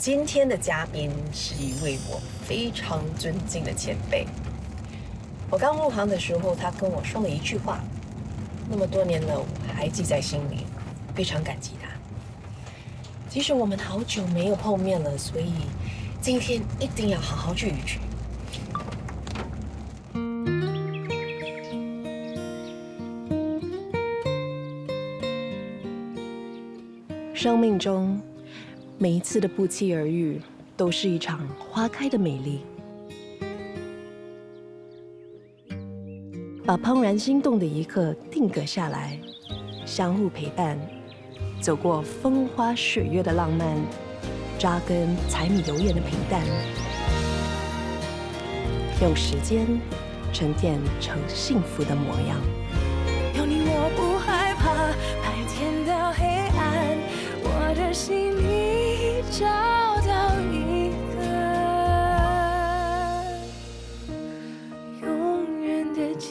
今天的嘉宾是一位我非常尊敬的前辈。我刚入行的时候，他跟我说了一句话，那么多年了，我还记在心里，非常感激他。其实我们好久没有碰面了，所以今天一定要好好聚一聚。生命中每一次的不期而遇，都是一场花开的美丽。把怦然心动的一刻定格下来，相互陪伴，走过风花雪月的浪漫，扎根柴米油盐的平淡，用时间沉淀成幸福的模样。有你我不害怕，白天到黑暗，我的心里找到一个永远的家。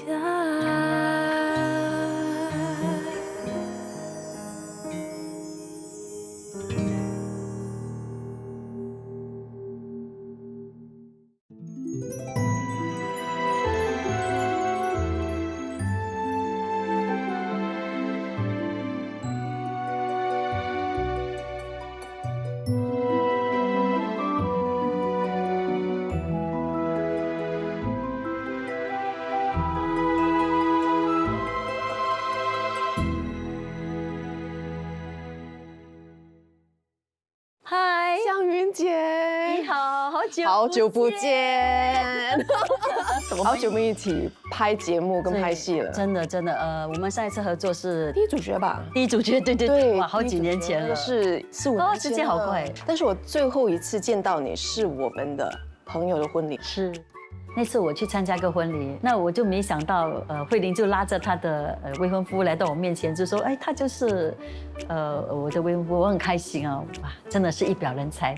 嗨，向云姐，你好，好久不见，好久没一起拍节目跟拍戏了。真的，我们上一次合作是第一主角吧？第一主角，对，对，哇，好几年前了，是4、5年前了。时间好快。但是我最后一次见到你是我们的朋友的婚礼，是。那次我去参加个婚礼，那我就没想到，慧玲就拉着她的未婚夫来到我面前，就说，哎，他就是，我的未婚夫，我很开心啊，哇，真的是一表人才。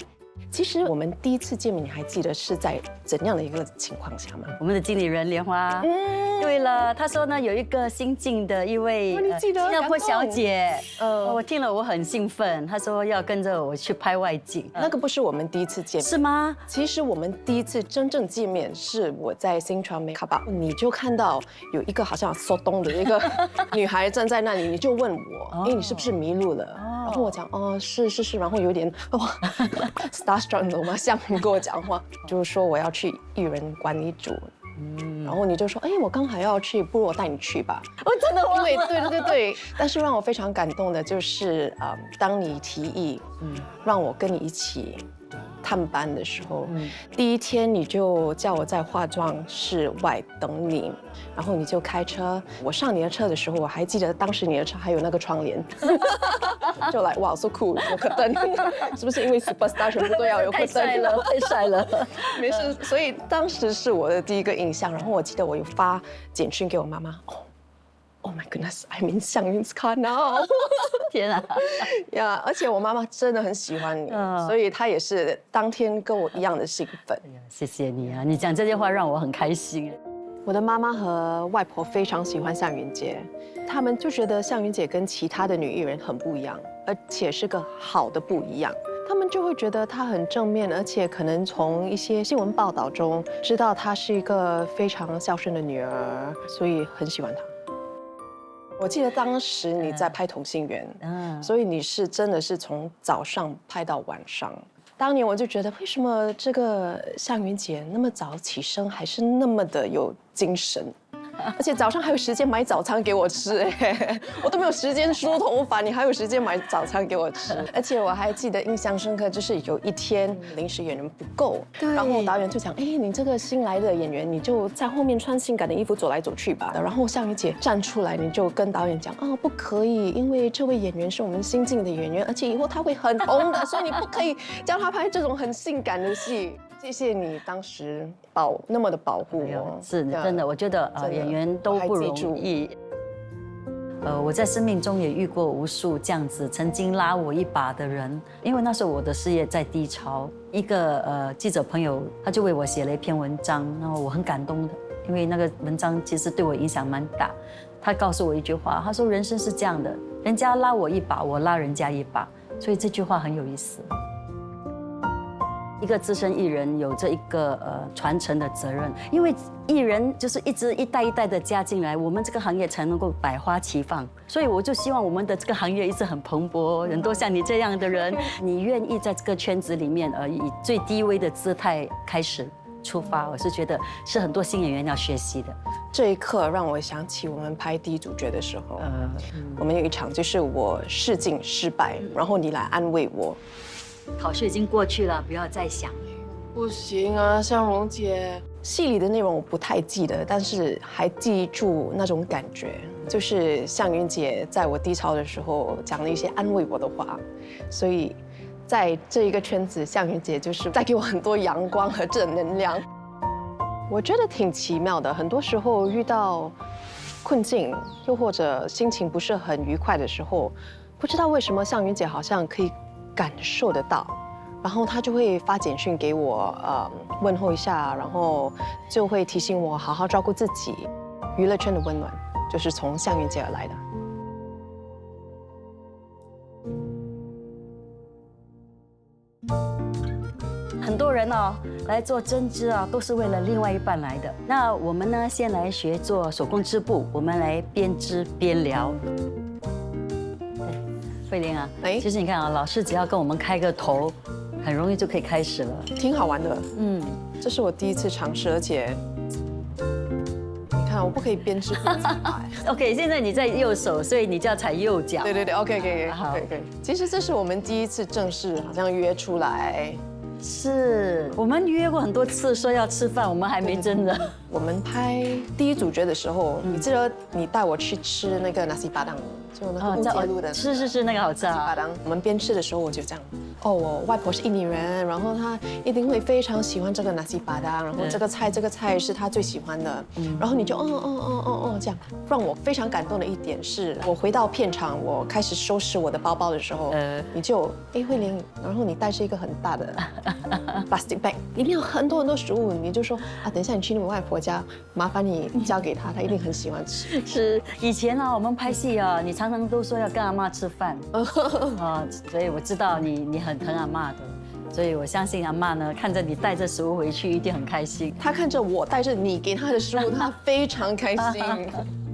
其实我们第一次见面，你还记得是在怎样的一个情况下吗？我们的经理人莲花，对了，他说呢，有一个新进的一位新加坡小姐，我听了我很兴奋，他说要跟着我去拍外景。那个不是我们第一次见面，是吗？其实我们第一次真正见面是我在新传媒卡巴，你就看到有一个好像缩东的一个女孩站在那里，你就问我，哎，你是不是迷路了？然后我讲，哦，是，然后有点哇 ，starstruck 你懂吗？向你跟我讲话，就是说我要去艺人管理组。然后你就说，哎，我刚好要去，不如我带你去吧。我真的忘了。对。但是让我非常感动的就是，当你提议，让我跟你一起探班的时候，第一天你就叫我在化妆室外等你，然后你就开车。我上你的车的时候，我还记得当时你的车还有那个窗帘，就来哇，so cool， 有颗灯，是不是因为 superstar 全部都要有颗灯？太帅了。没事，所以当时是我的第一个印象。然后我记得我有发简讯给我妈妈，Oh my goodness, I'm in 向云 car now 。天啊！呀，而且我妈妈真的很喜欢你，所以她也是当天跟我一样的兴奋。谢谢你啊，你讲这些话让我很开心。我的妈妈和外婆非常喜欢向云姐，他们就觉得向云姐跟其他的女艺人很不一样，而且是个好的不一样。他们就会觉得她很正面，而且可能从一些新闻报道中知道她是一个非常孝顺的女儿，所以很喜欢她。我记得当时你在拍《同心圆》，所以你是真的是从早上拍到晚上。当年我就觉得，为什么这个向云姐那么早起身，还是那么的有精神？而且早上还有时间买早餐给我吃，哎，我都没有时间梳头发，你还有时间买早餐给我吃。而且我还记得印象深刻，就是有一天临时演员不够，然后导演就讲，哎，你这个新来的演员，你就在后面穿性感的衣服走来走去吧。然后向云姐站出来，你就跟导演讲，不可以，因为这位演员是我们新进的演员，而且以后他会很红的，所以你不可以叫他拍这种很性感的戏。谢谢你当时那么的保护我，是真的，我觉得演员都不容易。我在生命中也遇过无数这样子曾经拉我一把的人，因为那时候我的事业在低潮。一个记者朋友他就为我写了一篇文章，然后我很感动的，因为那个文章其实对我影响蛮大。他告诉我一句话，他说人生是这样的，人家拉我一把，我拉人家一把，所以这句话很有意思。一个资深艺人有这一个传承的责任，因为艺人就是一代一代的加进来，我们这个行业才能够百花齐放。所以我就希望我们的这个行业一直很蓬勃，很多像你这样的人，你愿意在这个圈子里面以最低微的姿态开始出发，我是觉得是很多新演员要学习的。这一刻让我想起我们拍第一主角的时候，我们有一场就是我试镜失败，然后你来安慰我。考试已经过去了，不要再想。不行啊，向荣姐，戏里的内容我不太记得，但是还记住那种感觉，就是向云姐在我低潮的时候讲了一些安慰我的话，所以在这一个圈子，向云姐就是带给我很多阳光和正能量。我觉得挺奇妙的，很多时候遇到困境，又或者心情不是很愉快的时候，不知道为什么向云姐好像可以感受得到，然后她就会发简讯给我，问候一下，然后就会提醒我好好照顾自己。娱乐圈的温暖就是从向云姐而来的。很多人来做针织都是为了另外一半来的。那我们呢，先来学做手工织布，我们来边织边聊。慧玲啊，其实你看老师只要跟我们开个头，很容易就可以开始了，挺好玩的。这是我第一次尝试，而且你看我不可以边织边踩。OK， 现在你在右手，所以你就要踩右脚。对，OK，好。其实这是我们第一次正式好像约出来。是我们约过很多次，说要吃饭，我们还没真的。我们拍第一主角的时候，你记得你带我去吃那个nasi padang，就那个乌节路的。是，那个好吃啊。我们边吃的时候我就这样，我外婆是印尼人，然后她一定会非常喜欢这个nasi padang，然后这个菜是她最喜欢的，然后你就这样，让我非常感动的一点是，我回到片场，我开始收拾我的包包的时候，你就慧玲，然后你带着一个很大的plastic bag， 里面有很多食物，你就说等一下你去你外婆家，麻烦你交给她，她一定很喜欢吃。是以前我们拍戏你常常都说要跟阿嬷吃饭所以我知道你很疼阿嬷的，所以我相信阿嬷呢，看着你带着食物回去，一定很开心。她看着我带着你给她的食物，她非常开心。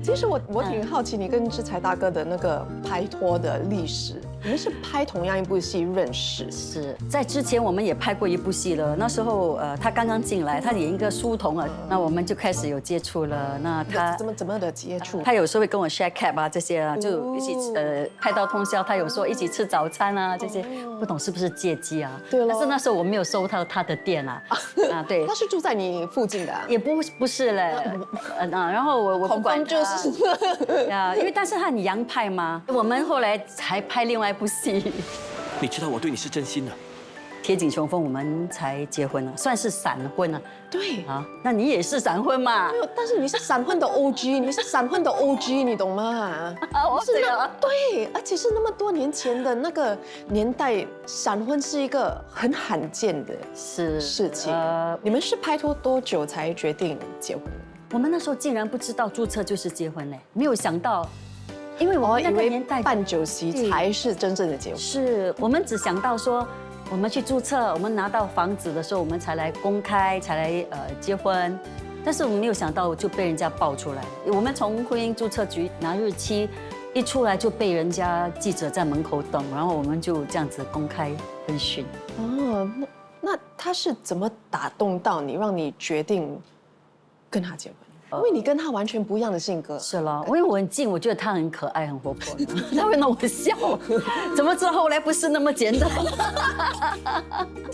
其实我挺好奇你跟志才大哥的那个拍拖的历史。你们是拍同样一部戏认识？是在之前我们也拍过一部戏了，那时候他刚刚进来，他演一个书童那我们就开始有接触了。那他怎么的接触？他有时候会跟我 share cab 这些就一起拍到通宵。他有时候一起吃早餐这些，不懂是不是借机对了。但是那时候我没有收到他的店对。他是住在你附近的？也不是嘞，然后我不管就是。因为但是他很洋派嘛，我们后来还拍另外一部戏。你知道我对你是真心的。铁颈雄风我们才结婚了，算是闪婚对那你也是闪婚嘛？没有，但是你是闪婚的 OG， 你是闪婚的 OG， 你懂吗？对，而且是那么多年前的那个年代，闪婚是一个很罕见的事情。你们是拍拖多久才决定结婚？我们那时候竟然不知道注册就是结婚嘞，没有想到，因为我们那个年代办酒席才是真正的结婚。是我们只想到说，我们去注册，我们拿到房子的时候，我们才来公开，才来结婚。但是我们没有想到就被人家爆出来。我们从婚姻注册局拿日期，一出来就被人家记者在门口等，然后我们就这样子公开跟讯。那他是怎么打动到你，让你决定跟他结婚？因为你跟他完全不一样的性格。是了，因为我很近，我觉得他很可爱、很活泼，他会让我笑。怎么知道后来不是那么简单？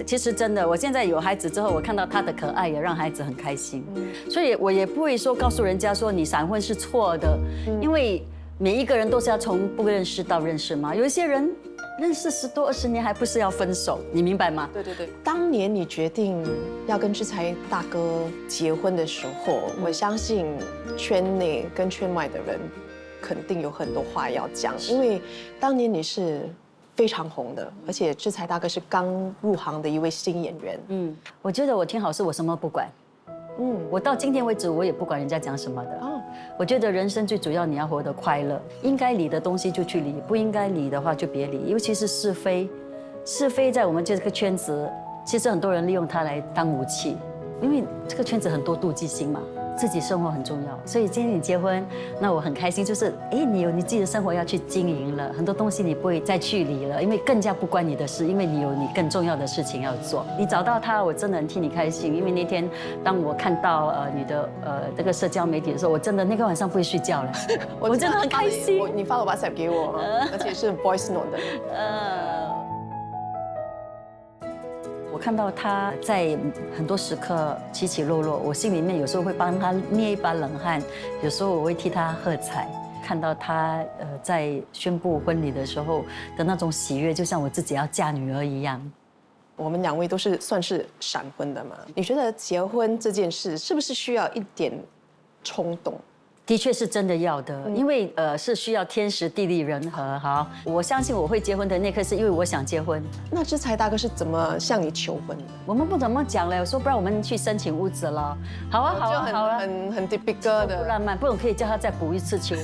其实真的，我现在有孩子之后，我看到他的可爱，也让孩子很开心。所以我也不会说告诉人家说你闪婚是错的，因为每一个人都是要从不认识到认识嘛。有一些人认识10多20年还不是要分手，你明白吗？对。当年你决定要跟志才大哥结婚的时候，我相信圈内跟圈外的人肯定有很多话要讲，因为当年你是非常红的，而且志才大哥是刚入行的一位新演员。我觉得我挺好，是我什么不管。我到今天为止，我也不管人家讲什么的。我觉得人生最主要你要活得快乐，应该理的东西就去理，不应该理的话就别理。尤其是是非，是非在我们这个圈子其实很多人利用它来当武器，因为这个圈子很多妒忌心嘛。自己生活很重要，所以今天你结婚，那我很开心，就是你有你自己的生活要去经营了，很多东西你不会再去理了，因为更加不关你的事，因为你有你更重要的事情要做。你找到他，我真的很替你开心，因为那天当我看到你的这个社交媒体的时候，我真的那个晚上不会睡觉了，我真的很开心。你发了 WhatsApp 给我，而且是 voice note 的。我看到他在很多时刻起起落落，我心里面有时候会帮他捏一把冷汗，有时候我会替他喝彩。看到他在宣布婚礼的时候的那种喜悦，就像我自己要嫁女儿一样。我们2位都是算是闪婚的嘛？你觉得结婚这件事是不是需要一点冲动？的确是真的要的，因为是需要天时地利人和。好，我相信我会结婚的那刻是因为我想结婚。那志才大哥是怎么向你求婚的？我们不怎么讲了，我说不然我们去申请屋子了。好啊，好啊，好啊，很 typical 的，不浪漫，不然可以叫他再补一次球。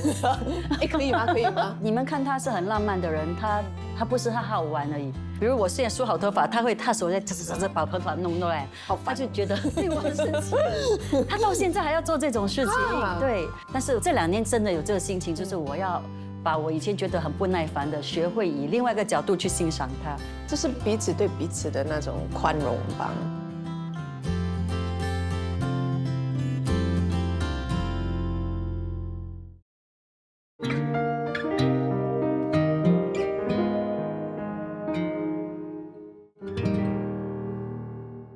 可以吗？可以吗？你们看他是很浪漫的人，他不是他好玩而已。比如我现在梳好头发，他会他手在把头发弄来，他就觉得对我很生气。他到现在还要做这种事情，对。但是这2年真的有这个心情，就是我要把我以前觉得很不耐烦的，学会以另外一个角度去欣赏它。这是彼此对彼此的那种宽容吧。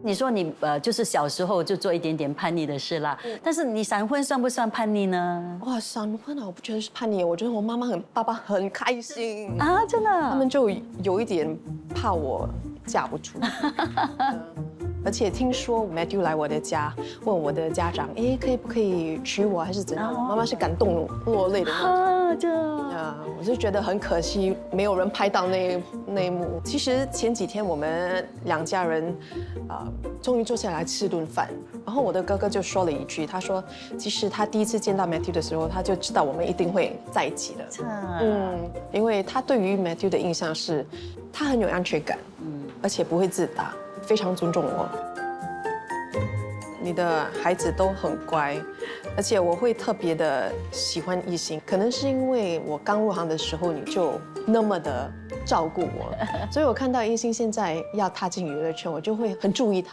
你说你就是小时候就做一点点叛逆的事啦，但是你闪婚算不算叛逆呢？哇，闪婚啊，我不觉得是叛逆，我觉得我妈妈爸爸很开心啊，真的，他们就有一点怕我嫁不出。而且听说 Matthew 来我的家，问我的家长，可不可以娶我，还是怎样？妈妈是感动落泪的那种。我就觉得很可惜，没有人拍到那一幕。其实前几天我们2家人，终于坐下来吃顿饭，然后我的哥哥就说了一句，他说，其实他第一次见到 Matthew 的时候，他就知道我们一定会在一起的。因为他对于 Matthew 的印象是，他很有安全感，而且不会自大。非常尊重我，你的孩子都很乖，而且我会特别的喜欢艺兴，可能是因为我刚入行的时候你就那么的照顾我，所以我看到艺兴现在要踏进娱乐圈，我就会很注意他，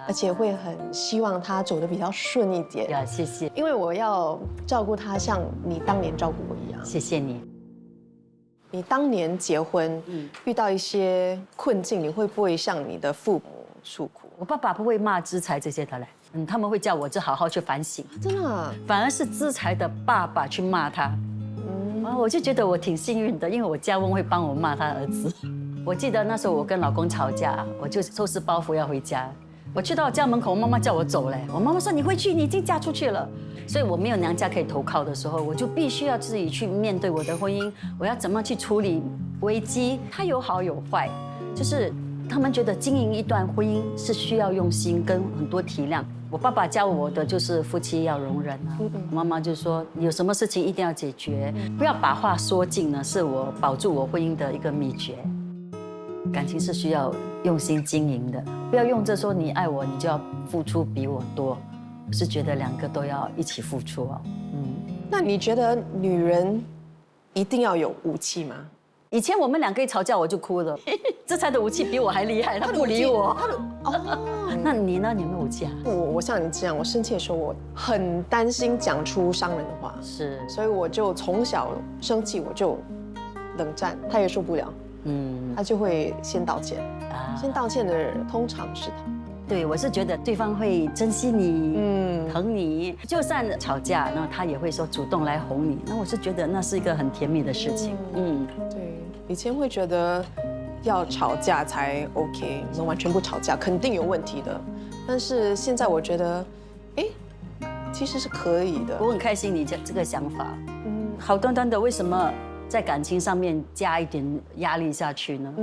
而且会很希望他走得比较顺一点。呀，谢谢，因为我要照顾他，像你当年照顾我一样。谢谢你。你当年结婚，遇到一些困境，你会不会向你的父母诉苦？我爸爸不会骂资财这些的嘞，他们会叫我好好去反省。真的啊？反而是资财的爸爸去骂他。我就觉得我挺幸运的，因为我家翁会帮我骂他儿子。我记得那时候我跟老公吵架，我就收拾包袱要回家。我去到家门口，妈妈叫我走嘞。我妈妈说：“你回去，你已经嫁出去了。”所以我没有娘家可以投靠的时候，我就必须要自己去面对我的婚姻，我要怎么去处理危机？它有好有坏，就是他们觉得经营一段婚姻是需要用心跟很多体谅。我爸爸教我的就是夫妻要容忍啊，我妈妈就说有什么事情一定要解决，不要把话说尽呢，是我保住我婚姻的一个秘诀。感情是需要用心经营的，不要用着说你爱我，你就要付出比我多。我是觉得2个都要一起付出哦。那你觉得女人一定要有武器吗？以前我们2个一吵架我就哭了，资财的武器比我还厉害，他不理我。那你呢？你有没有武器啊？我像你这样，我生气的时候我很担心讲出伤人的话，是，所以我就从小生气我就冷战，他也受不了，他就会先道歉。先道歉的人通常是他。对，我是觉得对方会珍惜你，疼你，就算吵架，那他也会说主动来哄你。那我是觉得那是一个很甜蜜的事情。对，以前会觉得要吵架才 OK， 能完全不吵架肯定有问题的。但是现在我觉得，其实是可以的。我很开心你这个想法。好端端的，为什么在感情上面加一点压力下去呢？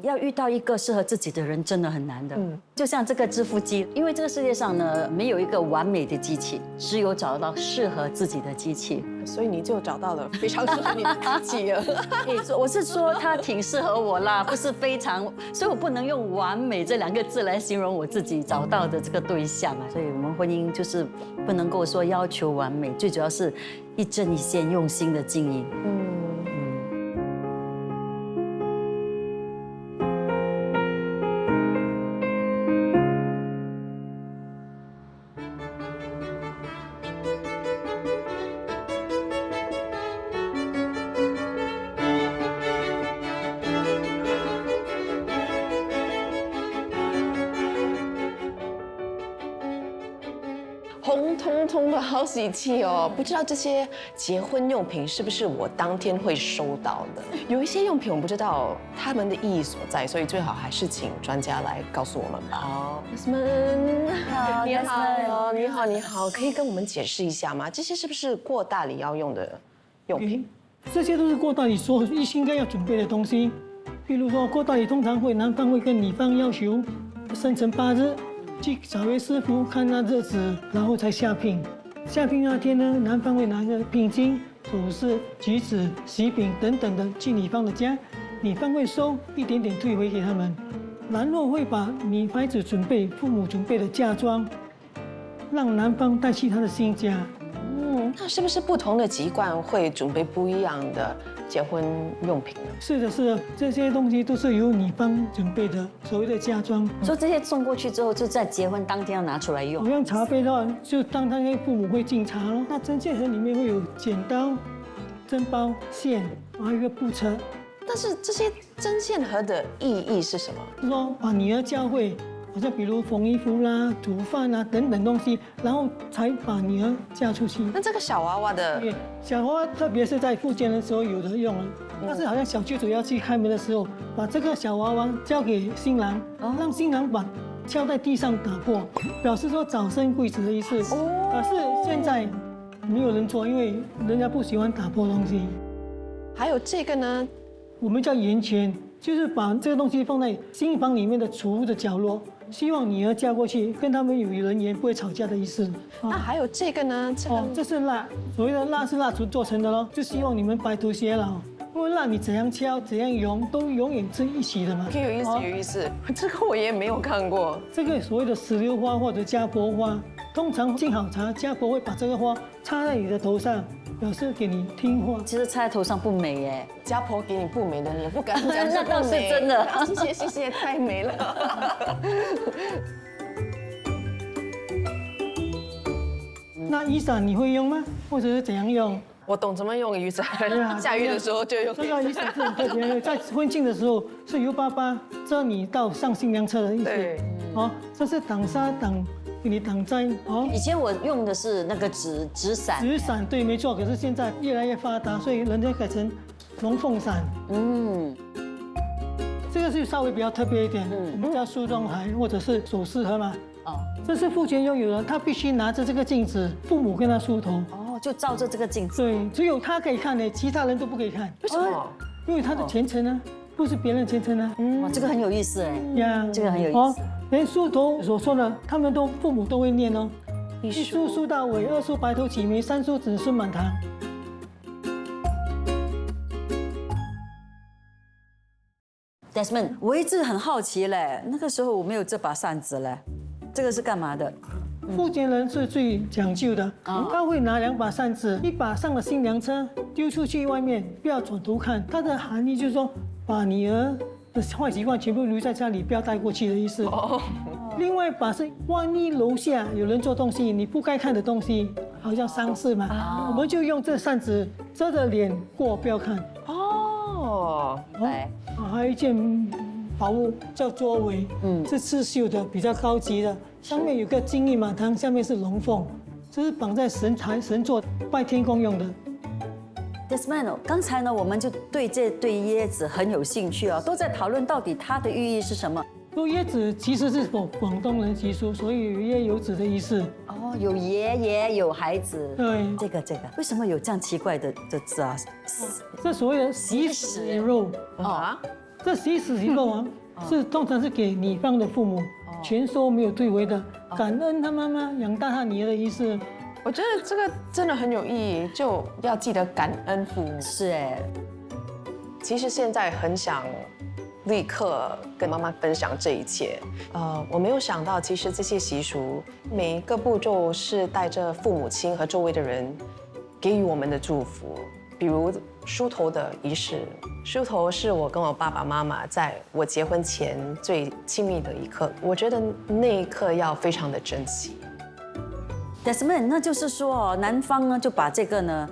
要遇到一个适合自己的人真的很难的。就像这个致富机，因为这个世界上呢没有一个完美的机器，只有找到适合自己的机器。所以你就找到了非常适合你的机器了。我是说他挺适合我啦，不是非常，所以我不能用完美这2个字来形容我自己找到的这个对象啊。所以我们婚姻就是不能够说要求完美，最主要是一针一线用心的经营。红彤彤的，好喜气哦！不知道这些结婚用品是不是我当天会收到的？有一些用品我不知道它们的意义所在，所以最好还是请专家来告诉我们吧。好 ，Desmond， 好，你好，你好，你好，可以跟我们解释一下吗？这些是不是过大礼要用的用品？这些都是过大礼所应该要准备的东西。比如说过大礼通常男方会跟女方要求生辰八字。去找位师傅看那日子，然后才下聘。下聘那天呢，男方会拿着聘金、首饰、橘子、喜饼等等的去女方的家，女方会收一点点退回给他们，然后会把女孩子父母准备的嫁妆，让男方带去他的新家。那是不是不同的籍贯会准备不一样的结婚用品呢？是的，是的，这些东西都是由女方准备的，所谓的嫁妆。所以这些送过去之后，就在结婚当天要拿出来用。同样茶杯的话，就当他跟父母会敬茶咯。那针线盒里面会有剪刀、针包、线，还有一个布车。但是这些针线盒的意义是什么？就是说把女儿教会，好像比如缝衣服啦、煮饭啊等等东西，然后才把女儿嫁出去。那这个小娃娃的小娃娃，特别是在复健的时候有的用了。但是好像小舅主要去开门的时候，把这个小娃娃交给新郎，让新郎把敲在地上打破，表示说早生贵子的意思。可是现在没有人做，因为人家不喜欢打破东西。还有这个呢，我们叫圆圈，就是把这个东西放在新房里面的储物的角落，希望女儿嫁过去跟他们有人缘，不会吵架的意思。那还有这个呢？这是蜡，所谓的蜡是蜡烛做成的咯，就希望你们白头偕老。因为蜡你怎样敲怎样熔都永远是一起的嘛。有意思，有意思。这个我也没有看过。这个所谓的石榴花或者家婆花，通常敬好茶，家婆会把这个花插在你的头上，表示给你听话。其实插在头上不美耶，家婆给你不美的，你也不敢讲是那倒是不美。真的。谢谢谢谢，太美了。那雨伞你会用吗？或者是怎样用？我懂怎么用雨伞，下雨的时候就用。这个雨伞是很特别的，在婚庆的时候是由爸爸遮你到上新娘车的意思。对。这是挡沙挡，给你挡灾。以前我用的是那个纸伞。纸伞对，没错。可是现在越来越发达，所以人家改成龙凤伞。这个是稍微比较特别一点，我们叫梳妆台或者是首饰盒嘛。这是父亲拥有的，他必须拿着这个镜子，父母跟他梳头。就照着这个镜子。对，只有他可以看的，其他人都不可以看。为什么？因为他的前程呢，不是别人的前程啊。哇，这个很有意思哎。呀，这个很有意思。连梳头所说的，他们父母都会念哦。一梳到尾，二梳白头起眉，三梳子孙满堂。Desmond， 我一直很好奇嘞，那个时候我没有这把扇子嘞，这个是干嘛的？福建人是最讲究的，他会拿2把扇子，一把上了新娘车，丢出去外面，不要转头看。它的含义就是说，把女儿的坏习惯全部留在家里，不要带过去的意思。另外一把是，万一楼下有人做东西，你不该看的东西，好像丧事嘛，我们就用这扇子遮着脸过，不要看。来，还有一件宝物叫桌围，是刺绣的，比较高级的。上面有个金玉满堂，下面是龙凤，这是绑在神座拜天公用的。Desmond， 刚才呢，我们就对这对椰子很有兴趣哦，都在讨论到底它的寓意是什么。说椰子其实是广东人习俗，所以有椰有子的意思。哦，有爷爷有孩子。对，这个，为什么有这样奇怪的字啊？这所谓的喜死肉啊，这喜死肉啊，是通常是给女方的父母全收没有退回的，感恩他妈妈养大他女儿的意思。我觉得这个真的很有意义，就要记得感恩父母。是哎，其实现在很想立刻跟妈妈分享这一切。我没有想到，其实这些习俗每一个步骤是带着父母亲和周围的人给予我们的祝福。比如梳头的仪式，梳头是我跟我爸爸妈妈在我结婚前最亲密的一刻，我觉得那一刻要非常的珍惜。Desmond， 那就是说，男方呢就把这个呢，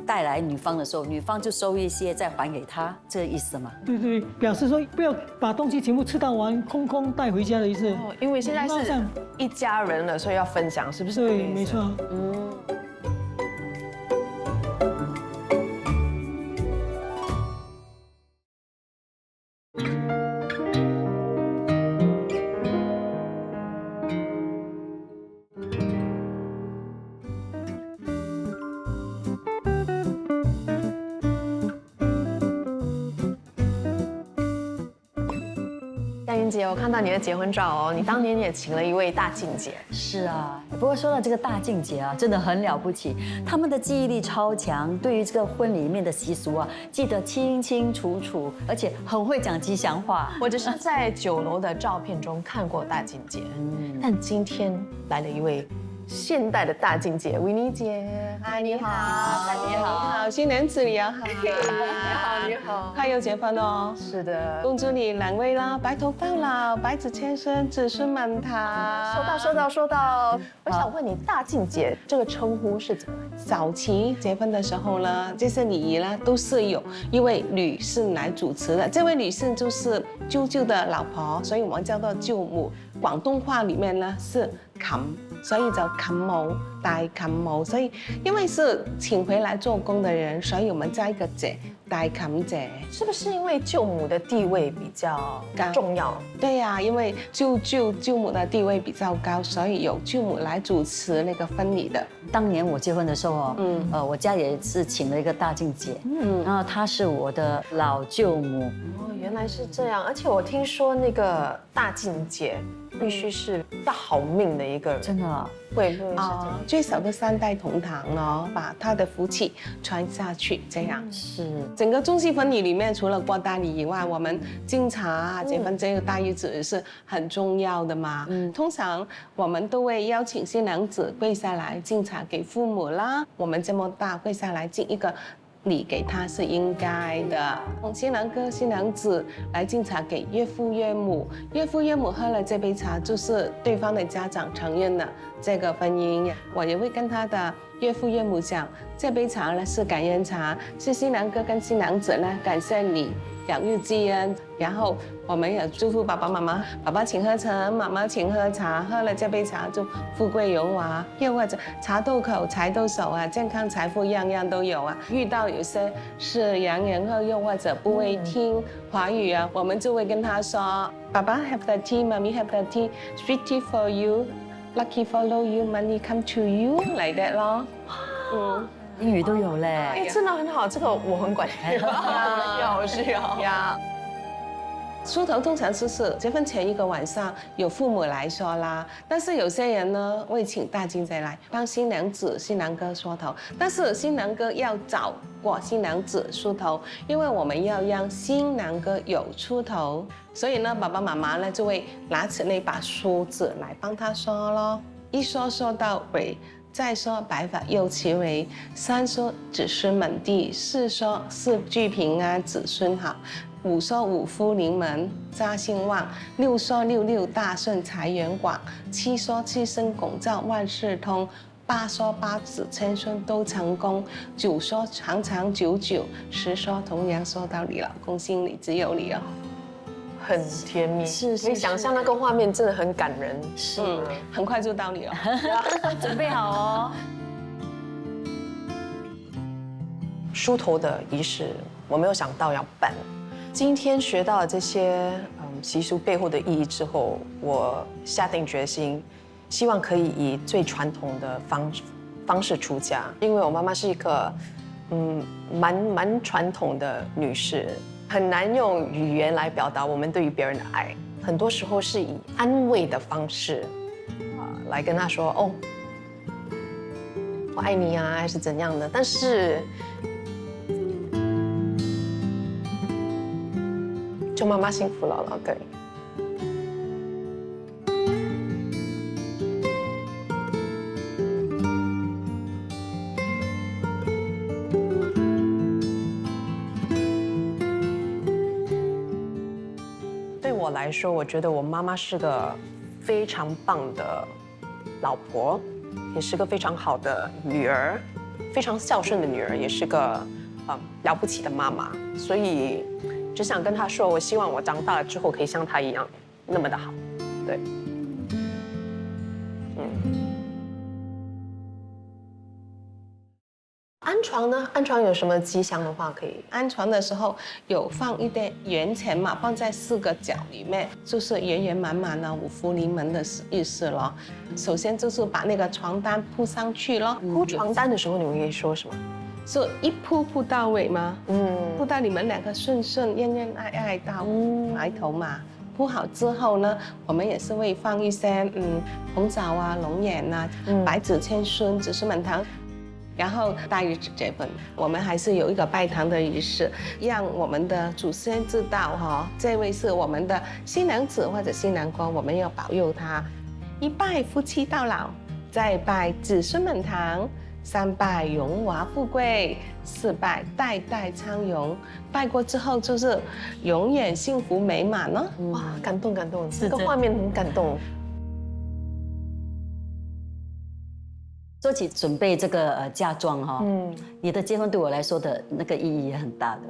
带来女方的时候，女方就收一些再还给他，这个意思吗？对，表示说不要把东西全部吃到完，空空带回家的意思。哦，因为现在是一家人了，所以要分享，是不是？对，没错。夏云姐，我看到你的结婚照哦，你当年也请了一位大静姐。是啊，不过说到这个大静姐啊，真的很了不起，他们的记忆力超强，对于这个婚礼里面的习俗啊，记得清清楚楚，而且很会讲吉祥话。我只是在酒楼的照片中看过大静姐，但今天来了一位现代的大静姐，维尼姐。嗨，你好，你好，新年子你好，你好，快要结婚哦。是的，恭祝你两位啦，白头到老，百子千孙，子孙满堂。说到，我想问你，大静姐这个称呼是怎么来的？早期结婚的时候呢，这些礼仪呢都是有一位女士来主持的，这位女士就是舅舅的老婆，所以我们叫做舅母。广东话里面呢是冚，所以叫冚母，大冚母。所以因为是请回来做工的人，所以我们加一个姐，大冚姐。是不是因为舅母的地位比较重要？对呀，因为舅母的地位比较高，所以由舅母来主持那个婚礼的。当年我结婚的时候哦，我家也是请了一个大静姐，然后她是我的老舅母。哦，原来是这样，而且我听说那个大静姐必须是要好命的一个人，真的啊？会是这样。最少的3代同堂哦，把他的福气传下去，这样是。整个中式婚礼里面，除了过大礼以外，我们敬茶结婚这个大日子是很重要的嘛。通常我们都会邀请新娘子跪下来敬茶给父母啦。我们这么大跪下来敬一个礼给他是应该的。新郎哥、新娘子来敬茶给岳父岳母，岳父岳母喝了这杯茶，就是对方的家长承认了这个婚姻。我也会跟他的岳父岳母讲，这杯茶呢是感恩茶，是新郎哥跟新娘子呢感谢你养育之恩，然后我们也祝福爸爸妈妈，爸爸请喝茶，妈妈请喝茶，喝了这杯茶就富贵荣华，又或者茶到口财到手啊，健康财富样样都有啊。遇到有些是洋人或又或者不会听华语啊，我们就会跟他说，爸爸 have the tea， mommy have the tea，sweet tea for you，lucky follow you，money come to you， like that 咯。英语都有嘞。哎，真的很好，这个我很管用，需要呀。梳头通常是结婚前1个晚上有父母来说啦，但是有些人呢会请大静姐来帮新娘子、新郎哥梳头，但是新郎哥要早过新娘子梳头，因为我们要让新郎哥有出头，所以呢，爸爸妈妈呢就会拿起那把梳子来帮他梳咯，一梳梳到尾。再说白发又齐眉，3说子孙满地，4说4句平安子孙好，5说5福临门家兴旺，6说6大顺财源广，7说7声拱照万事通，8说8子千孙都成功，9说长长久久，10说同样说到你，老公心里只有你哦。很甜蜜，是可以想象那个画面真的很感人。是，很快就到你了，准备好哦。梳头的仪式，我没有想到要办。今天学到的这些习俗背后的意义之后，我下定决心，希望可以以最传统的方式出家。因为我妈妈是一个蛮传统的女士，很难用语言来表达我们对于别人的爱，很多时候是以安慰的方式来跟她说哦，我爱你啊，还是怎样的。但是祝妈妈幸福姥姥，对。对我来说，我觉得我妈妈是个非常棒的老婆，也是个非常好的女儿，非常孝顺的女儿，也是个了不起的妈妈。所以只想跟她说，我希望我长大了之后可以像她一样那么的好，对。安床呢？安床有什么吉祥的话可以？安床的时候有放一点圆钱嘛，放在4个角里面，就是圆圆满满的五福临门的意思咯。首先就是把那个床单铺上去咯。铺床单的时候你们可以说什么？是一铺到尾吗？铺到你们2个顺顺、恩恩爱爱到埋头嘛。铺好之后呢，我们也是会放一些红枣啊、龙眼啊、白纸千孙、子孙满堂。然后大日子结婚，我们还是有一个拜堂的仪式，让我们的祖先知道这位是我们的新娘子或者新郎官，我们要保佑他。1拜夫妻到老，2拜子孙满堂，3拜荣华富贵，4拜代代昌荣。拜过之后就是永远幸福美满哦。哇，感动，这个画面很感动。说起准备这个嫁妆你的结婚对我来说的那个意义也很大的，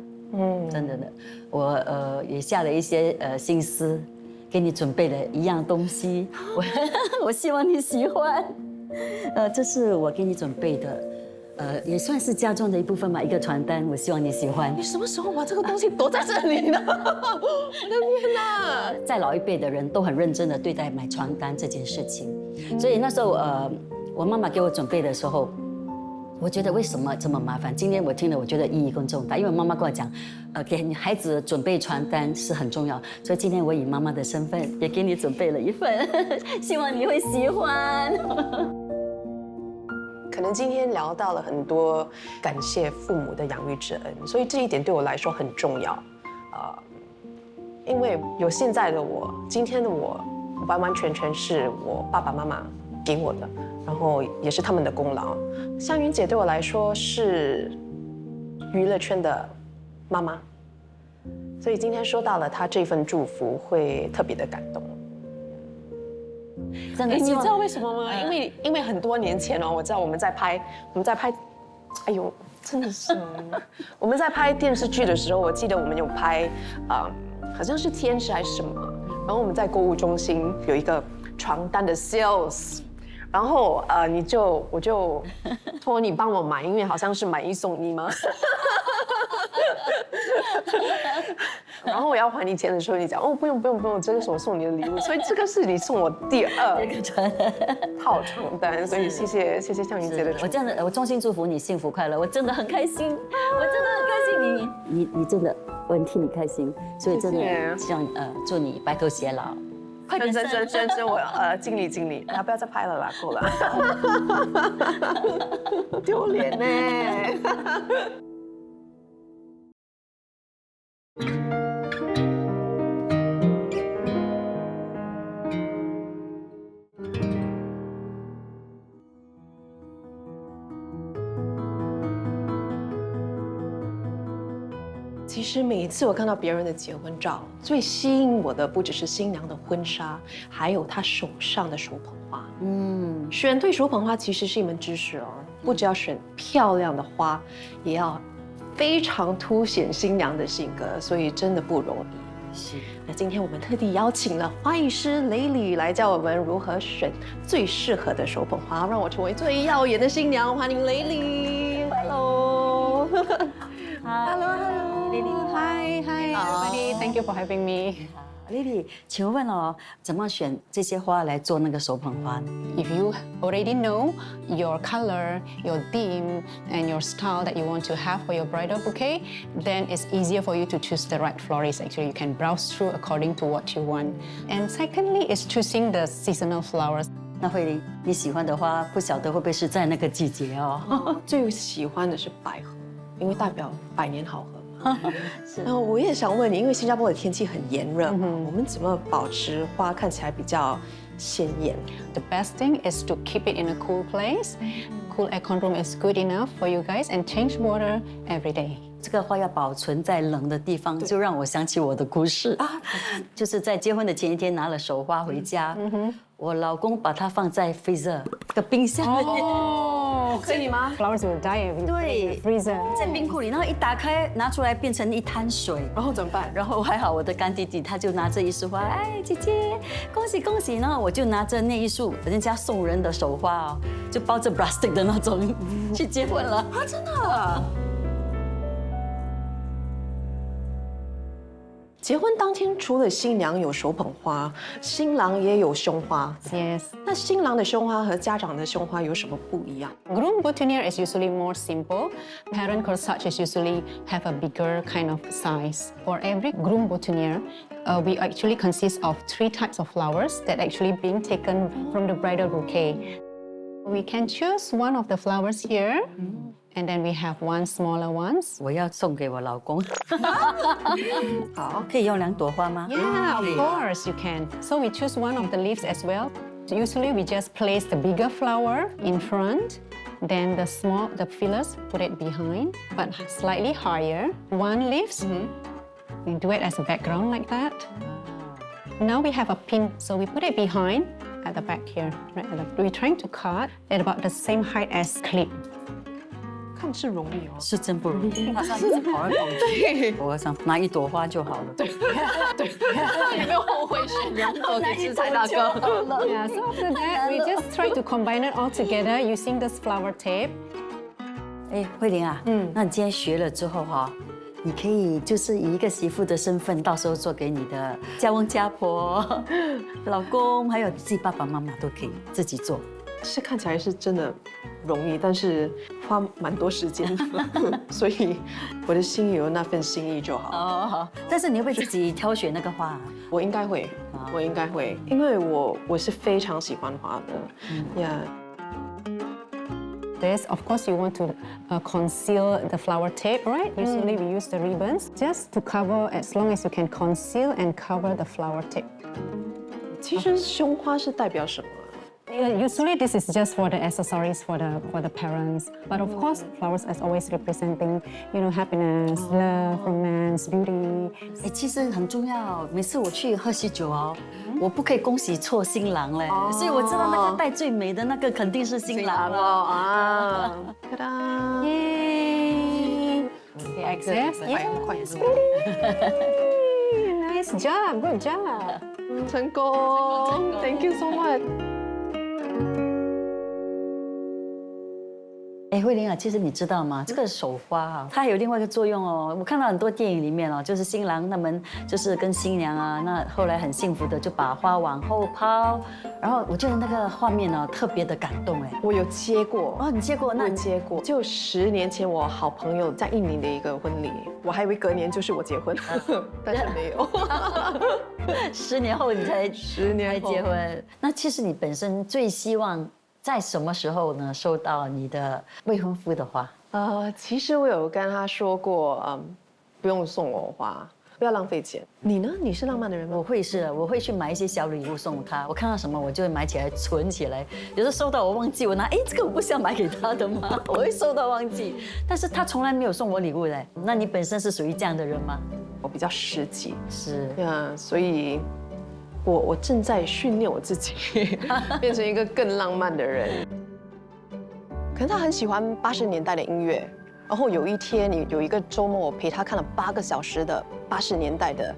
真的，我也下了一些心思，给你准备了一样东西，我希望你喜欢，这是我给你准备的，也算是嫁妆的一部分嘛，一个传单，我希望你喜欢。你什么时候把这个东西躲在这里呢？我的天哪！在老一辈的人都很认真的对待买传单这件事情，所以那时候我妈妈给我准备的时候，我觉得为什么这么麻烦？今天我听了，我觉得意义更重大，因为妈妈跟我讲，给孩子准备传单是很重要，所以今天我以妈妈的身份也给你准备了一份，希望你会喜欢。可能今天聊到了很多感谢父母的养育之恩，所以这一点对我来说很重要。因为有现在的我，今天的我，完完全全是我爸爸妈妈给我的。然后也是他们的功劳。香云姐对我来说是娱乐圈的妈妈，所以今天收到了她这份祝福，会特别的感动。真的，你知道为什么吗？因为很多年前我知道我们在拍，哎呦，真的是我们在拍电视剧的时候，我记得我们有拍好像是天使还是什么，然后我们在购物中心有一个床单的 sales。然后我就托你帮我买，因为好像是买1送1吗？然后我要还你钱的时候，你讲哦不用，这个是我送你的礼物，所以这个是你送我第2套床单，所以谢谢向云姐的祝福。我这样的，我衷心祝福你幸福快乐，我真的很开心，我真的很开心，你真的，我很替你开心，所以真的希望祝你白头偕老。真，我尽力，不要再拍了啦，够了，丢脸呢。其实每一次我看到别人的结婚照，最吸引我的不只是新娘的婚纱，还有她手上的手捧花。选对手捧花其实是一门知识哦，不只要选漂亮的花，也要非常凸显新娘的性格，所以真的不容易。是。那今天我们特地邀请了花艺师雷里来教我们如何选最适合的手捧花，让我成为最耀眼的新娘。欢迎雷里 ，Hello。Hello. Hi, everybody. Thank you for having me. Lily，请问哦，怎么选这些花来做那个手捧花呢？ If you already know your color, your theme, and your style that you want to have for your bridal bouquet, then it's easier for you to choose the right florist. Actually, you can browse through according to what you want. And secondly, is choosing the seasonal flowers. 那慧玲，你喜欢的花，不晓得会不会是在那个季节哦？最喜欢的是百合，因为代表百年好合嘛。然后我也想问你，因为新加坡的天气很炎热嘛，我们怎么保持花看起来比较鲜艳？ The best thing is to keep it in a cool place. Cool aircon room is good enough for you guys, and change water every day. 这个花要保存在冷的地方，就让我想起我的故事啊，就是在结婚的前一天拿了手花回家，我老公把它放在 freezer 这个冰箱里。Oh, 可以吗？ flowers will die if you put it in 对 the freezer. 在冰库里，然后一打开拿出来变成一滩水，然后怎么办？然后还好我的干弟弟他就拿着一束花，哎姐姐恭喜恭喜，然后我就拿着那一束人家送人的手花哦，就包着 plastic 的那种去结婚了啊，真的。结婚当天，除了新娘有手捧花，新郎也有胸花。 Yes. 那新郎的胸花和家长的胸花有什么不一样？ Groom boutonniere is usually more simple. Parent corsage is usually have a bigger kind of size. For every groom boutonniere, we actually consist of 3 types of flowers that actually being taken from the bridal bouquet. We can choose one of the flowers here, and then we have one smaller ones. 我要送给我老公。好，可以用2朵花吗？ Yeah, of course you can. So we choose one of the leaves as well. Usually we just place the bigger flower in front, then the fillers put it behind, but slightly higher. One leaves, we do it as a background like that. Now we have a pin, so we put it behind at the back here. Right at the, we're trying to cut at about the same height as clip. 看是容易哦。是真不容易，马上一直跑来跑去。我想拿1朵花就好了。对，有没有后悔选2朵给吃菜大哥？ Yeah, so after that, we just try to combine it all together using this flower tape. 哎，慧玲啊，那你今天学了之后哈，你可以就是以一个媳妇的身份，到时候做给你的家公家婆、老公，还有自己爸爸妈妈都可以自己做。是看起来是真的容易，但是花蛮多时间的，所以我的心有那份心意就好。哦，好。但是你会不会自己挑选那个花？我应该会，我应该会，因为我是非常喜欢花的呀。This, of course, you want to conceal the flower tape, right? Usually we use the ribbons just to cover as long as you can conceal and cover the flower tape. 其实胸花是代表什么？ Usually this is just for the accessories for the parents, but of course flowers is always representing, happiness, love, romance, beauty. 哎，其实很重要。每次我去喝喜酒哦，我不可以恭喜错新郎嘞，所以我知道那个戴最美的那个肯定是新郎哦啊！哒哒， Yay! Okay, accept. 快速， Nice job, good job. 成功 ！Thank you so much。 哎，慧玲啊，其实你知道吗？这个手花啊，它还有另外一个作用哦。我看到很多电影里面哦，就是新郎他们就是跟新娘啊，那后来很幸福的就把花往后抛，然后我觉得那个画面呢特别的感动哎。我有接过哦，你接过？那我接过，就10年前我好朋友在印尼的一个婚礼，我还以为隔年就是我结婚，但是没有。 10年后你才10年后结婚，那其实你本身最希望在什么时候呢收到你的未婚夫的花？其实我有跟他说过，不用送我花，不要浪费钱。你呢？你是浪漫的人吗？我会去买一些小礼物送他。我看到什么我就会买起来存起来。有时候收到我忘记，我拿这个我不是要买给他的吗？我会收到忘记，但是他从来没有送我礼物嘞。那你本身是属于这样的人吗？我比较实际，是呀，所以我正在训练我自己，变成一个更浪漫的人。可能他很喜欢80年代的音乐，然后有一天有一个周末，我陪他看了8个小时的80年代的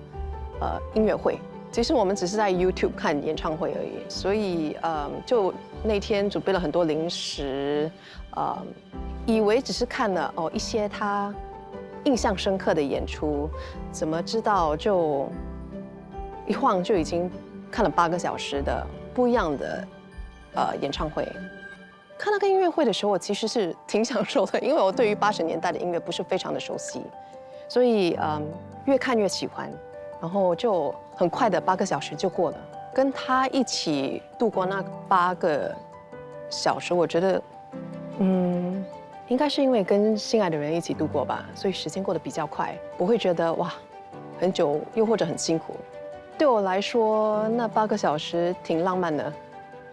音乐会。其实我们只是在 YouTube 看演唱会而已，所以就那天准备了很多零食，以为只是看了一些他印象深刻的演出，怎么知道就一晃就已经看了8个小时的不一样的演唱会。看那个音乐会的时候，我其实是挺享受的，因为我对于80年代的音乐不是非常的熟悉，所以越看越喜欢，然后就很快的8个小时就过了。跟他一起度过那8个小时，我觉得，应该是因为跟心爱的人一起度过吧，所以时间过得比较快，不会觉得哇很久，又或者很辛苦。对我来说，那8个小时挺浪漫的，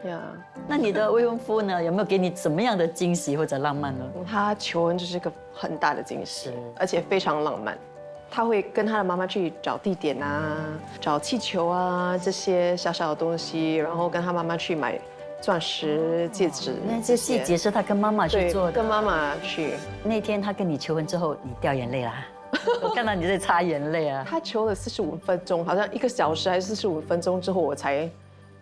呀。那你的未婚夫呢？有没有给你怎么样的惊喜或者浪漫呢？他求婚就是个很大的惊喜，而且非常浪漫。他会跟他的妈妈去找地点啊，找气球啊这些小小的东西，然后跟他妈妈去买钻石戒指。那些细节是他跟妈妈去做的。跟妈妈去。那天他跟你求婚之后，你掉眼泪啦？我看到你在擦眼泪啊。他求了45分钟，好像1个小时还是45分钟之后我才。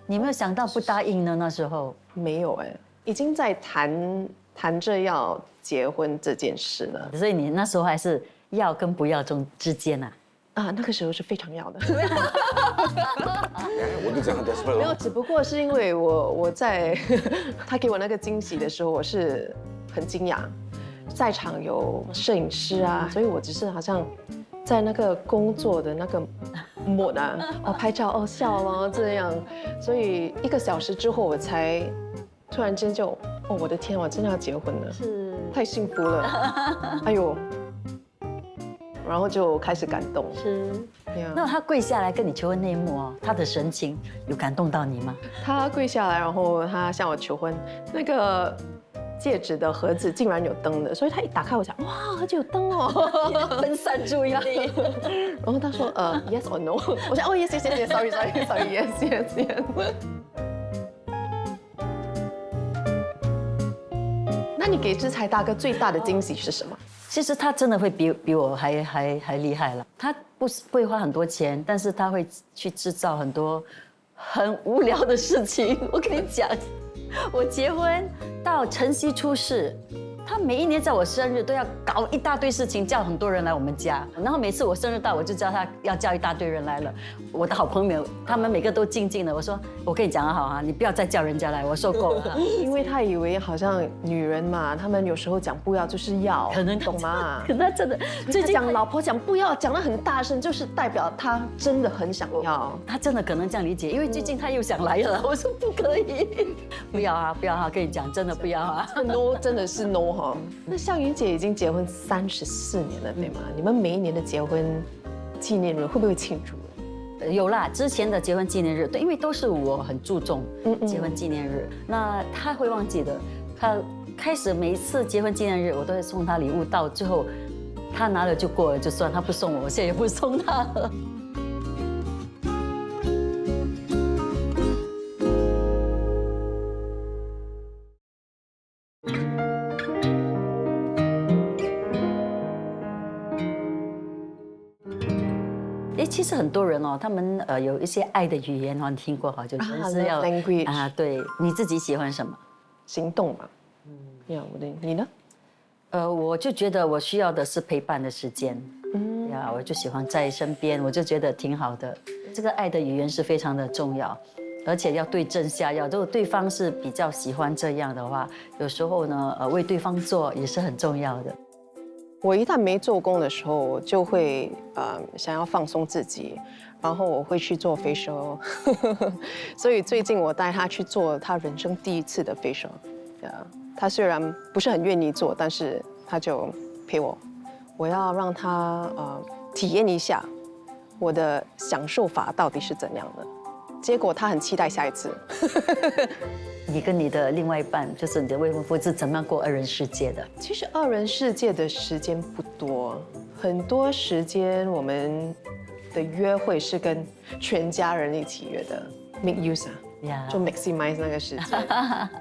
你没有想到不答应呢？那时候没有哎，已经在谈着要结婚这件事了。所以你那时候还是要跟不要之间啊？那个时候是非常要的。我就讲很 desperate。没有，只不过是因为我在他给我那个惊喜的时候，我是很惊讶，在场有摄影师啊，所以我只是好像在那个工作的那个mode啊，拍照笑了这样，所以1个小时之后我才突然间就我的天，我真的要结婚了，是太幸福了，哎呦。然后就开始感动。是，那他跪下来跟你求婚那一幕哦，他的神情有感动到你吗？他跪下来，然后他向我求婚，那个戒指的盒子竟然有灯的，所以他一打开，我想哇，盒子有灯哦，分散注意力。然后他说yes or no， 我想yes yes yes sorry yes yes yes。那你给志才大哥最大的惊喜是什么？其实他真的会比我还厉害了。他不会花很多钱，但是他会去制造很多很无聊的事情。我跟你讲，我结婚到晨曦出世，他每一年在我生日都要搞一大堆事情，叫很多人来我们家。然后每次我生日到，我就知道他要叫一大堆人来了。我的好朋友，他们每个都静静的。我说，我跟你讲好啊，你不要再叫人家来，我受够了。因为他以为好像女人嘛，他们有时候讲不要就是要，可能懂吗？可他真的最近讲老婆讲不要，讲得很大声，就是代表他真的很想要。他真的可能这样理解，因为最近他又想来了。我说不可以，不要啊，不要啊，跟你讲，真的不要啊。No， 真的是 no 哈。那向云姐已经结婚34年了，对吗？你们每一年的结婚纪念日会不会庆祝？有啦，之前的结婚纪念日，对，因为都是我很注重结婚纪念日，那他会忘记的。他开始每一次结婚纪念日，我都会送他礼物，到最后他拿了就过了就算，他不送我，我现在也不送他了。其实很多人哦，他们有一些爱的语言哦，你听过哈？就是要对，你自己喜欢什么？行动嘛。呀，你呢？我就觉得我需要的是陪伴的时间。呀，我就喜欢在身边，我就觉得挺好的。这个爱的语言是非常的重要，而且要对症下药。如果对方是比较喜欢这样的话，有时候呢，为对方做也是很重要的。我一旦没做工的时候，我就会想要放松自己，然后我会去做 facial， 所以最近我带他去做他人生第1次的 facial， 他虽然不是很愿意做，但是他就陪我，我要让他体验一下我的享受法到底是怎样的，结果他很期待下一次。你跟你的另外一半，就是你的未婚夫，是怎么样过2人世界的？其实2人世界的时间不多，很多时间我们的约会是跟全家人一起约的 ，make use 就 maximize 那个时间。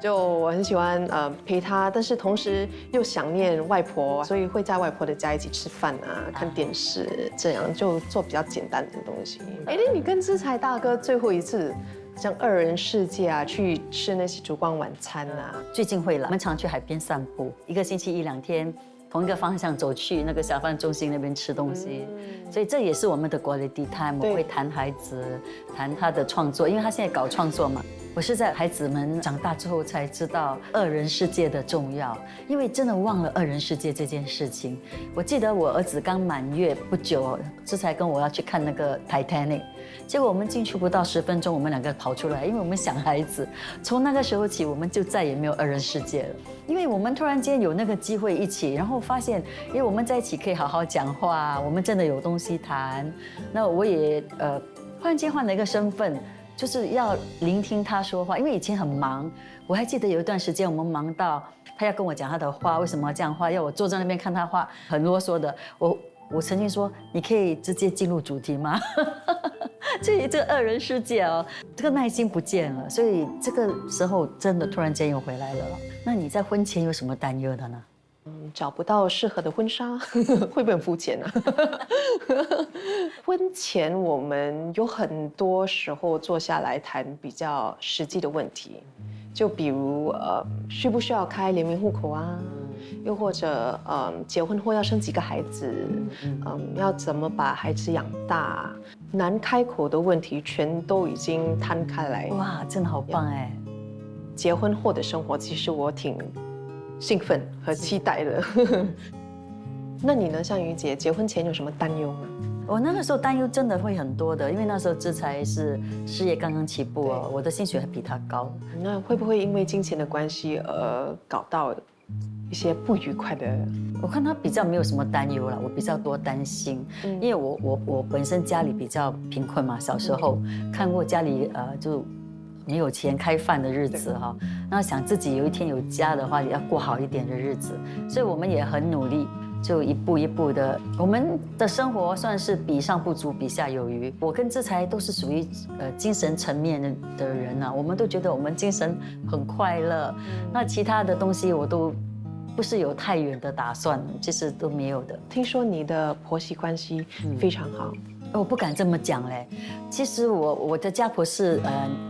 就我很喜欢陪他，但是同时又想念外婆，所以会在外婆的家一起吃饭啊，看电视，这样就做比较简单的东西。哎，你跟志才大哥最后一次像2人世界啊，去吃那些烛光晚餐啊？最近会了，我们常去海边散步，1个星期1、2天，同一个方向走去那个小贩中心那边吃东西，所以这也是我们的 quality time。我会谈孩子，谈他的创作，因为他现在搞创作嘛。我是在孩子们长大之后才知道二人世界的重要，因为真的忘了二人世界这件事情。我记得我儿子刚满月不久，这才跟我要去看那个 Titanic， 结果我们进去不到10分钟，我们2个跑出来，因为我们想孩子。从那个时候起，我们就再也没有二人世界了，因为我们突然间有那个机会一起，然后发现，因为我们在一起可以好好讲话，我们真的有东西谈。那我也忽然间换了一个身份。就是要聆听他说话，因为以前很忙，我还记得有一段时间我们忙到他要跟我讲他的画，为什么要这样画，要我坐在那边看他画，很啰嗦的。我曾经说，你可以直接进入主题吗？这二人世界哦，这个耐心不见了，所以这个时候真的突然间又回来了。那你在婚前有什么担忧的呢？找不到适合的婚纱，会不会很肤浅啊？婚前我们有很多时候坐下来谈比较实际的问题，就比如需不需要开联名户口啊？又或者结婚后要生几个孩子？要怎么把孩子养大？难开口的问题全都已经摊开来。哇，真的好棒哎！结婚后的生活，其实我挺兴奋和期待的。那你呢，向瑜姐？结婚前有什么担忧吗？我那个时候担忧真的会很多的，因为那时候志才是事业刚刚起步哦，我的薪水还比他高。那会不会因为金钱的关系而搞到一些不愉快的？我看他比较没有什么担忧了，我比较多担心，因为我本身家里比较贫困嘛，小时候看过家里就没有钱开饭的日子哈，那想自己有一天有家的话，也要过好一点的日子，所以我们也很努力。就一步一步的，我们的生活算是比上不足，比下有余。我跟志才都是属于精神层面的人啊，我们都觉得我们精神很快乐。那其他的东西我都不是有太远的打算，其实都没有的。听说你的婆媳关系非常好。我不敢这么讲嘞，其实我的家婆是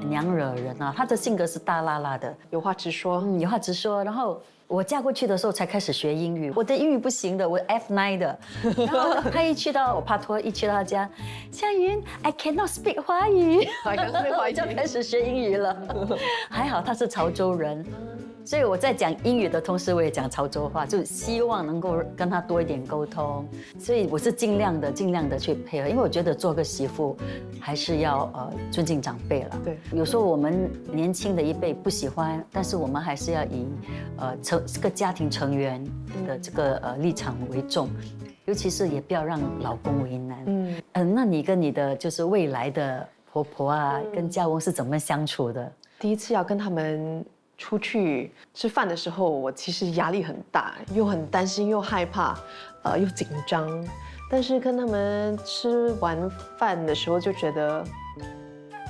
娘惹人啊，她的性格是大辣辣的，有话直说，有话直说。然后我嫁过去的时候才开始学英语，我的英语不行的，我 F9 的。然后她我帕托一去到她家，向云 I cannot speak 华语，我就开始学英语了。还好她是潮州人。所以我在讲英语的同时，我也讲潮州话，就希望能够跟他多一点沟通。所以我是尽量的去配合，因为我觉得做个媳妇还是要尊敬长辈了。对，有时候我们年轻的一辈不喜欢，但是我们还是要以这个家庭成员的这个立场为重，尤其是也不要让老公为难。那你跟你的就是未来的婆婆啊，跟家翁是怎么相处的？第一次要跟他们出去吃饭的时候，我其实压力很大，又很担心，又害怕，又紧张。但是跟他们吃完饭的时候，就觉得，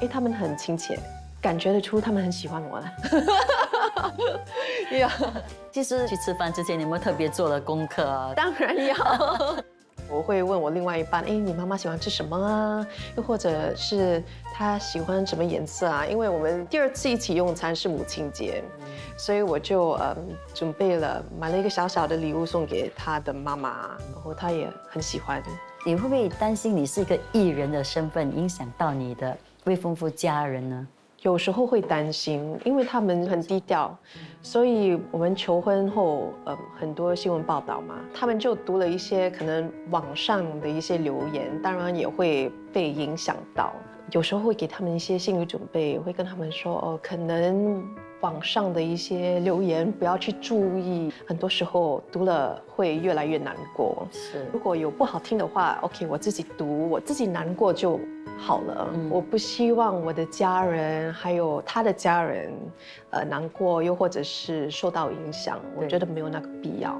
他们很亲切，感觉得出他们很喜欢我。其实去吃饭之前，你有没有特别做了功课啊？当然要。我会问我另外一半，你妈妈喜欢吃什么啊？又或者是她喜欢什么颜色啊？因为我们第2次一起用餐是母亲节，所以我就准备买了一个小小的礼物送给她的妈妈，然后她也很喜欢。你会不会担心你是一个艺人的身份影响到你的未婚夫家人呢？有时候会担心，因为他们很低调，所以我们求婚后，很多新闻报道嘛，他们就读了一些可能网上的一些留言，当然也会被影响到。有时候会给他们一些心理准备，会跟他们说，可能网上的一些留言不要去注意，很多时候读了会越来越难过。是，如果有不好听的话 ，OK， 我自己读，我自己难过就好了。我不希望我的家人还有他的家人，难过，又或者是受到影响，我觉得没有那个必要。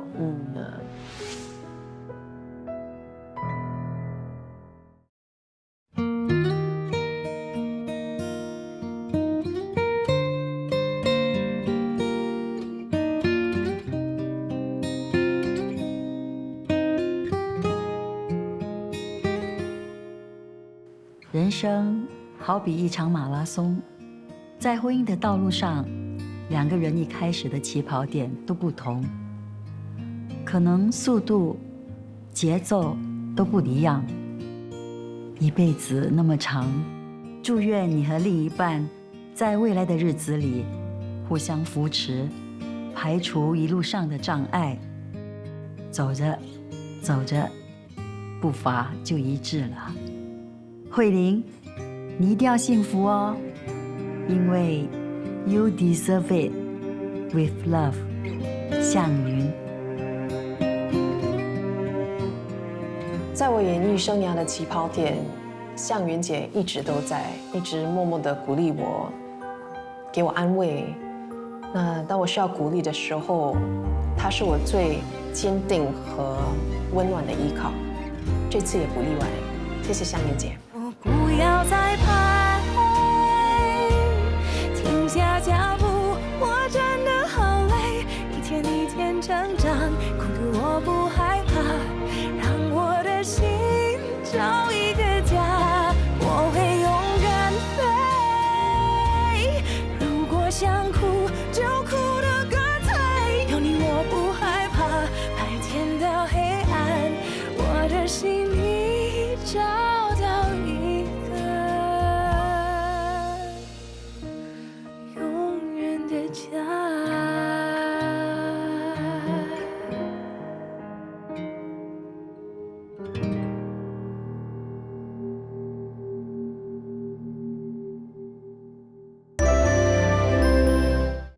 人生好比一场马拉松，在婚姻的道路上，2个人一开始的起跑点都不同，可能速度、节奏都不一样。一辈子那么长，祝愿你和另一半在未来的日子里互相扶持，排除一路上的障碍。走着，走着，步伐就一致了。慧玲，你一定要幸福哦，因为 You deserve it with love， 向云。在我演艺生涯的起跑点，向云姐一直都在，一直默默地鼓励我，给我安慰。那当我需要鼓励的时候，她是我最坚定和温暖的依靠。这次也不例外。谢谢向云姐。